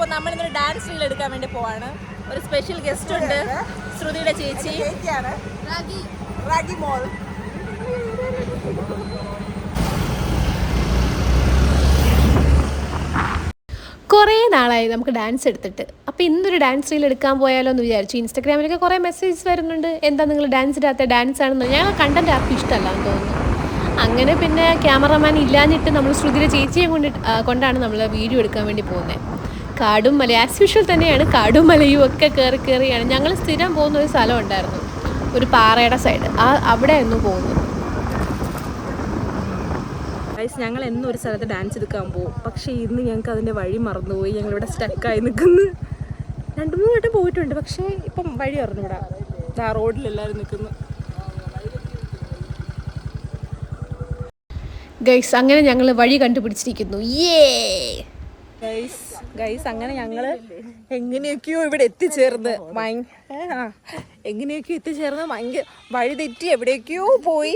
അപ്പോൾ നമ്മൾ ഇന്നൊരു ഡാൻസ് റീൽ എടുക്കാൻ വേണ്ടി പോവാണ്. ഒരു സ്പെഷ്യൽ ഗസ്റ്റ് ഉണ്ട്, ശ്രുതിയുടെ ചേച്ചി റാഗി മോൾ. കുറേ നാളായി നമുക്ക് ഡാൻസ് എടുത്തിട്ട്. അപ്പോൾ ഇന്നൊരു ഡാൻസ് റീൽ എടുക്കാൻ പോയാലോ എന്ന് വിചാരിച്ചു. ഇൻസ്റ്റാഗ്രാമിലൊക്കെ കുറേ മെസ്സേജസ് വരുന്നുണ്ട്, എന്താ നിങ്ങൾ ഡാൻസ് ഇടാത്ത, ഡാൻസ് ആണെന്ന്. ഞങ്ങൾ കണ്ടന്റ് ആർക്കും ഇഷ്ടമല്ല എന്ന് തോന്നുന്നു. അങ്ങനെ പിന്നെ ക്യാമറമാൻ ഇല്ലാഞ്ഞിട്ട് നമ്മൾ ശ്രുതിയുടെ ചേച്ചിയെ കൊണ്ടാണ് നമ്മൾ വീഡിയോ എടുക്കാൻ വേണ്ടി പോകുന്നത്. കാടും മല ആസ് യൂഷ്വൽ തന്നെയാണ്, കാടും മലയും ഒക്കെ കയറിയാണ്. ഞങ്ങൾ സ്ഥിരം പോകുന്ന ഒരു സ്ഥലം ഉണ്ടായിരുന്നു, ഒരു പാറയുടെ സൈഡ്, അവിടെയായിരുന്നു പോകുന്നത്. ഞങ്ങൾ എന്നും ഒരു സ്ഥലത്ത് ഡാൻസ് എടുക്കാൻ പോകും, പക്ഷേ ഇന്ന് ഞങ്ങൾക്ക് അതിൻ്റെ വഴി മറന്നുപോയി. ഞങ്ങളിവിടെ സ്റ്റക്കായി നിൽക്കുന്നു. 2-3 വട്ടം പോയിട്ടുണ്ട്, പക്ഷേ ഇപ്പം വഴി അറിഞ്ഞൂടാ. ആ റോഡിലെല്ലാവരും നിൽക്കുന്നു. ഗൈസ് അങ്ങനെ ഞങ്ങൾ വഴി കണ്ടുപിടിച്ചിരിക്കുന്നു. ഗൈസ് അങ്ങനെ ഞങ്ങൾ എങ്ങനെയൊക്കെയോ ഇവിടെ എത്തിച്ചേർന്ന് ഭയങ്കര വഴി തെറ്റി എവിടേക്കോ പോയി.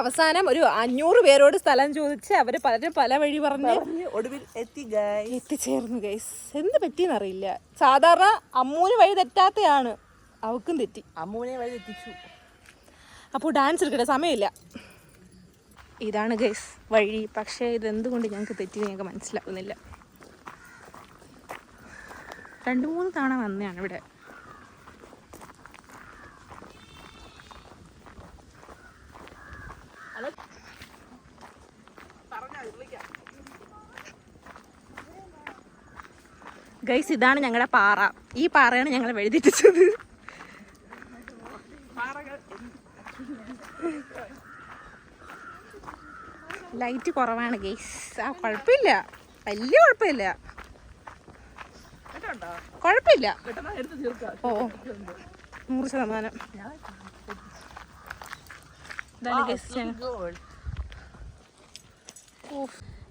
അവസാനം ഒരു 500 പേരോട് സ്ഥലം ചോദിച്ച് അവർ പലരും പല വഴി പറഞ്ഞ് ഒടുവിൽ എത്തിച്ചേർന്നു. ഗൈസ് എന്ത് പറ്റിയെന്നറിയില്ല. സാധാരണ അമ്മൂന് വഴി തെറ്റാത്തയാണ്, അവക്കും തെറ്റി. അമ്മൂനെ വഴി തെറ്റിച്ചു. അപ്പോൾ ഡാൻസ് എടുക്കട്ടെ, സമയമില്ല. ഇതാണ് ഗൈസ് വഴി, പക്ഷേ ഇതെന്തുകൊണ്ട് ഞങ്ങൾക്ക് തെറ്റി ഞങ്ങൾക്ക് മനസ്സിലാവുന്നില്ല. 2-3 തവണ വന്നതാണ് ഇവിടെ. ഗൈസ് ഇതാണ് ഞങ്ങളുടെ പാറ. ഈ പാറയാണ് ഞങ്ങൾ വഴിതെറ്റിച്ചത്. ലൈറ്റ് കുറവാണ് ഗൈസ്. കുഴപ്പമില്ല, വലിയ കുഴപ്പമില്ല. ഓ 100%.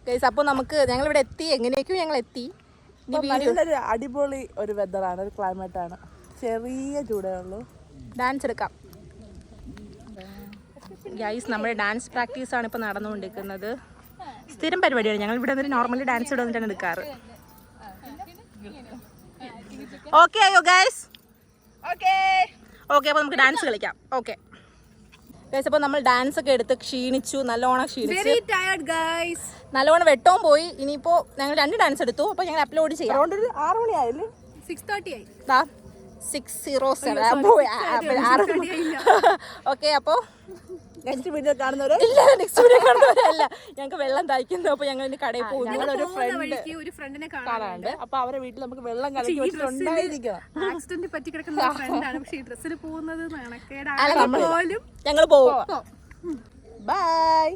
ഗൈസ് അപ്പോൾ ഞങ്ങളിവിടെ എത്തി, എങ്ങനെയൊക്കെയോ ഞങ്ങൾ എത്തി. നല്ലൊരു അടിപൊളി ഒരു വെതറാണ്, ഒരു ക്ലൈമറ്റ് ആണ്. ചെറിയ ചൂടേ ഉള്ളൂ. ഡാൻസ് എടുക്കാം ഗൈസ്. നമ്മുടെ ഡാൻസ് പ്രാക്ടീസ് ആണ് ഇപ്പോൾ നടന്നുകൊണ്ടിരിക്കുന്നത്. സ്ഥിരം പരിപാടിയാണ്. ഞങ്ങൾ ഇവിടെ വന്നിട്ട് നോർമലി ഡാൻസ് ഇവിടെ വന്നിട്ടാണ് എടുക്കാറ്. ഓക്കെ ആയോ ഗൈസ്? ഓക്കെ അപ്പോൾ നമുക്ക് ഡാൻസ് കളിക്കാം. ഓക്കെ ഗൈസ് അപ്പോൾ നമ്മൾ ഡാൻസ് ഒക്കെ എടുത്ത് ക്ഷീണിച്ചു, നല്ലോണം ക്ഷീണിച്ചു. നല്ലോണം വെട്ടവും പോയി. ഇനിയിപ്പോൾ ഞങ്ങൾ 2 ഡാൻസ് എടുത്തു. അപ്പോൾ ഞങ്ങൾ അപ്ലോഡ് ചെയ്യാം. 6 മണിയായില്ലേ? 6:30 ആയി. 6:07. ഓക്കെ അപ്പോൾ നെക്സ്റ്റ് വീഡിയോ കാണുന്നവരല്ല, ഞങ്ങൾക്ക് വെള്ളം തയ്ക്കുന്നു. അപ്പോൾ ഞങ്ങൾ ഇനി കടയിൽ പോകും. ഞങ്ങളൊരു ഫ്രണ്ടിനെ കാണാറുണ്ട്. അപ്പൊ അവരെ വീട്ടിൽ നമുക്ക് വെള്ളം കലക്കി വെച്ചിട്ടുണ്ടായിരിക്കണം. ആക്സിഡന്റ് പറ്റി കിടക്കുന്ന ഫ്രണ്ടാണ്, പക്ഷെ ഈ ഡ്രസ്സിൽ പോകുന്നത് ഞങ്ങൾ പോകും. ബൈ.